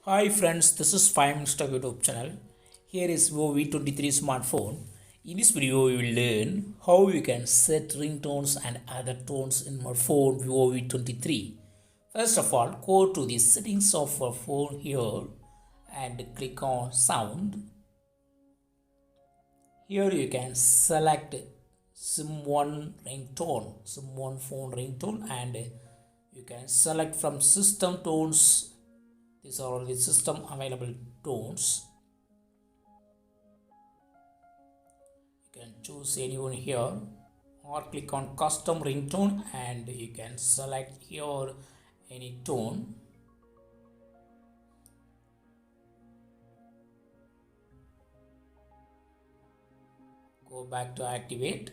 Hi friends, this is 5 Minutes Tech YouTube channel. Here is Vivo V23 smartphone. In this video, we will learn how you can set ringtones and other tones in your phone Vivo V23. First of all, go to the settings of your phone here and click on sound. Here you can select SIM1 ringtone, SIM1 phone ringtone, and you can select from system tones. These are all the system available tones. You can choose anyone here or click on custom ringtone and you can select here any tone. Go back to activate.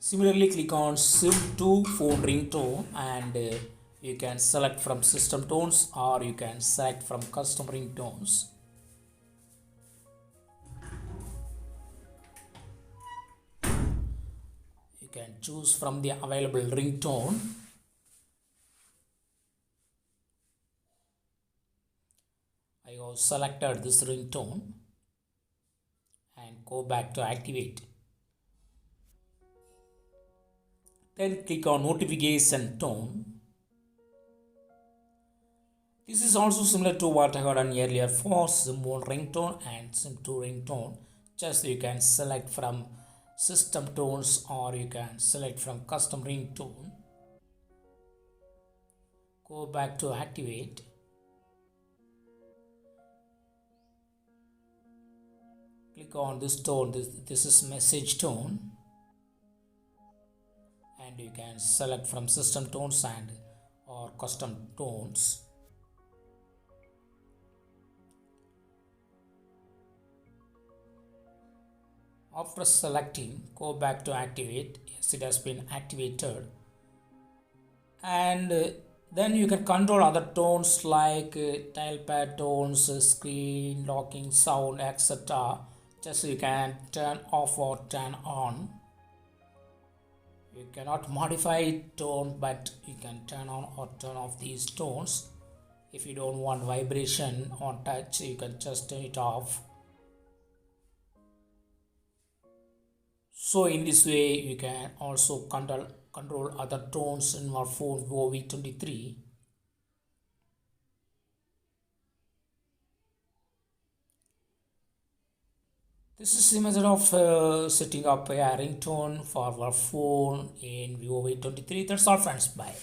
Similarly, click on SIM2 phone ringtone and you can select from system tones or you can select from custom ringtones. You can choose from the available ringtone. I have selected this ringtone and go back to activate. Then click on notification tone. This is also similar to what I had done earlier for SIM1 ringtone and SIM2 ringtone. Just you can select from system tones or you can select from custom ringtone. Go back to activate. Click on this tone. This is message tone. And you can select from system tones and or custom tones. After selecting, go back to activate. Yes, it has been activated. And then you can control other tones like dial-pad tones, screen locking, sound, etc. Just you can turn off or turn on. You cannot modify tone, but you can turn on or turn off these tones. If you don't want vibration on touch, you can just turn it off. So in this way, you can also control other tones in your phone Vivo V23. This is the method of setting up a ringtone for our phone in Vivo V23. That's all friends. Bye.